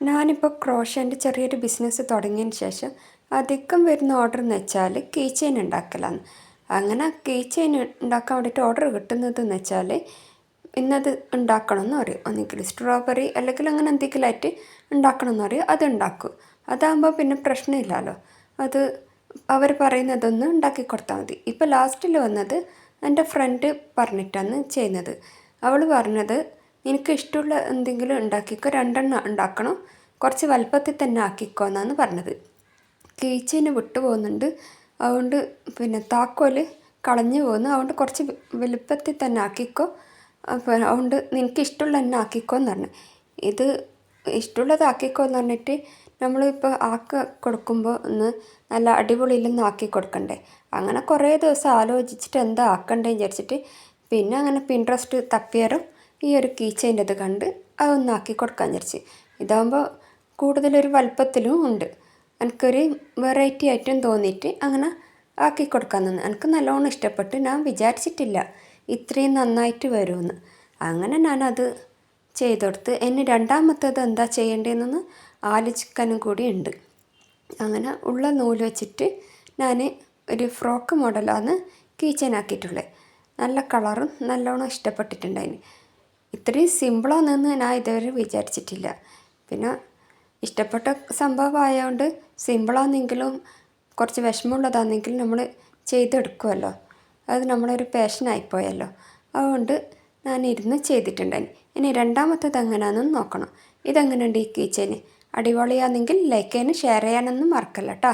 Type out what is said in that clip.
ഞാനിപ്പോൾ ക്രോഷേൻ്റെ ചെറിയൊരു ബിസിനസ് തുടങ്ങിയതിന് ശേഷം അധികം വരുന്ന ഓർഡർ എന്ന് വെച്ചാൽ കീ ചെയിൻ ഉണ്ടാക്കലാണ്. അങ്ങനെ കീ ചെയിൻ ഉണ്ടാക്കാൻ വേണ്ടിയിട്ട് ഓർഡർ കിട്ടുന്നതെന്ന് വെച്ചാൽ ഇന്നത് ഉണ്ടാക്കണമെന്ന് പറയും. ഒന്നുകിൽ സ്ട്രോബെറി അല്ലെങ്കിൽ അങ്ങനെ എന്തെങ്കിലുമായിട്ട് ഉണ്ടാക്കണമെന്ന് പറയും. അത് ഉണ്ടാക്കും. അതാകുമ്പോൾ പിന്നെ പ്രശ്നമില്ലല്ലോ. അത് അവർ പറയുന്നതൊന്ന് ഉണ്ടാക്കി കൊടുത്താൽ മതി. ഇപ്പോൾ ലാസ്റ്റിൽ വന്നത് എൻ്റെ ഫ്രണ്ട് പറഞ്ഞിട്ടാണ് ചെയ്യുന്നത്. അവൾ പറഞ്ഞത് എനിക്ക് ഇഷ്ടമുള്ള എന്തെങ്കിലും ഉണ്ടാക്കിക്കോ, 2 ഉണ്ടാക്കണം, കുറച്ച് വലുപ്പത്തിൽ തന്നെ ആക്കിക്കോ എന്നാണ് പറഞ്ഞത്. കീ ചെയിൻ വിട്ടു പോകുന്നുണ്ട്, അതുകൊണ്ട് പിന്നെ താക്കോൽ കളഞ്ഞു പോകുന്നു, അതുകൊണ്ട് കുറച്ച് വലുപ്പത്തിൽ തന്നെ ആക്കിക്കോ, അതുകൊണ്ട് നിനക്ക് ഇഷ്ടമുള്ള തന്നെ ആക്കിക്കോ എന്ന് പറഞ്ഞു. ഇത് ഇഷ്ടമുള്ളത് ആക്കിക്കോ എന്ന് പറഞ്ഞിട്ട് നമ്മളിപ്പോൾ കൊടുക്കുമ്പോൾ ഒന്ന് നല്ല അടിപൊളിയിലൊന്നും ആക്കി കൊടുക്കണ്ടേ. അങ്ങനെ കുറേ ദിവസം ആലോചിച്ചിട്ട് എന്താ ആക്കണ്ടേന്ന് വിചാരിച്ചിട്ട് പിന്നെ അങ്ങനെ പിൻട്രസ്റ്റ് തപ്പിയാലും ഈ ഒരു കീ ചെയിൻ്റെ ഇത് കണ്ട് അതൊന്ന് ആക്കി കൊടുക്കാൻ വിചാരിച്ച്. ഇതാകുമ്പോൾ കൂടുതലൊരു വലുപ്പത്തിലും ഉണ്ട്. എനിക്കൊരു വെറൈറ്റി ആയിട്ടും തോന്നിയിട്ട് അങ്ങനെ ആക്കി കൊടുക്കാൻ നിന്ന്. എനിക്ക് നല്ലോണം ഇഷ്ടപ്പെട്ട്. ഞാൻ വിചാരിച്ചിട്ടില്ല ഇത്രയും നന്നായിട്ട് വരുമെന്ന്. അങ്ങനെ ഞാനത് ചെയ്ത് കൊടുത്ത്. ഇനി രണ്ടാമത്തേത് എന്താ ചെയ്യേണ്ടതെന്നൊന്ന് ആലോചിക്കാനും കൂടി ഉണ്ട്. അങ്ങനെ ഉള്ള നൂല് വെച്ചിട്ട് ഞാൻ ഒരു ഫ്രോക്ക് മോഡലാണ് കീ ചെയിൻ ആക്കിയിട്ടുള്ളത്. നല്ല കളറും നല്ലോണം ഇഷ്ടപ്പെട്ടിട്ടുണ്ടായിന്. ഇത്രയും സിമ്പിളാണെന്ന് ഞാൻ ഇതുവരെ വിചാരിച്ചിട്ടില്ല. പിന്നെ ഇഷ്ടപ്പെട്ട സംഭവമായതുകൊണ്ട് സിമ്പിളാണെങ്കിലും കുറച്ച് വിഷമമുള്ളതാണെങ്കിലും നമ്മൾ ചെയ്തെടുക്കുമല്ലോ. അത് നമ്മളൊരു പാഷനായിപ്പോയല്ലോ. അതുകൊണ്ട് ഞാൻ ഇരുന്ന് ചെയ്തിട്ടുണ്ടായിന്. ഇനി രണ്ടാമത്തേത് എങ്ങനെയാണെന്ന് നോക്കണം. ഇതെങ്ങനെയുണ്ട് ഈ കീ ചെയിൻ? അടിപൊളിയാണെങ്കിൽ ലൈക്ക് ചെയ്യാനും ഷെയർ ചെയ്യാനൊന്നും മറക്കല്ല കേട്ടോ.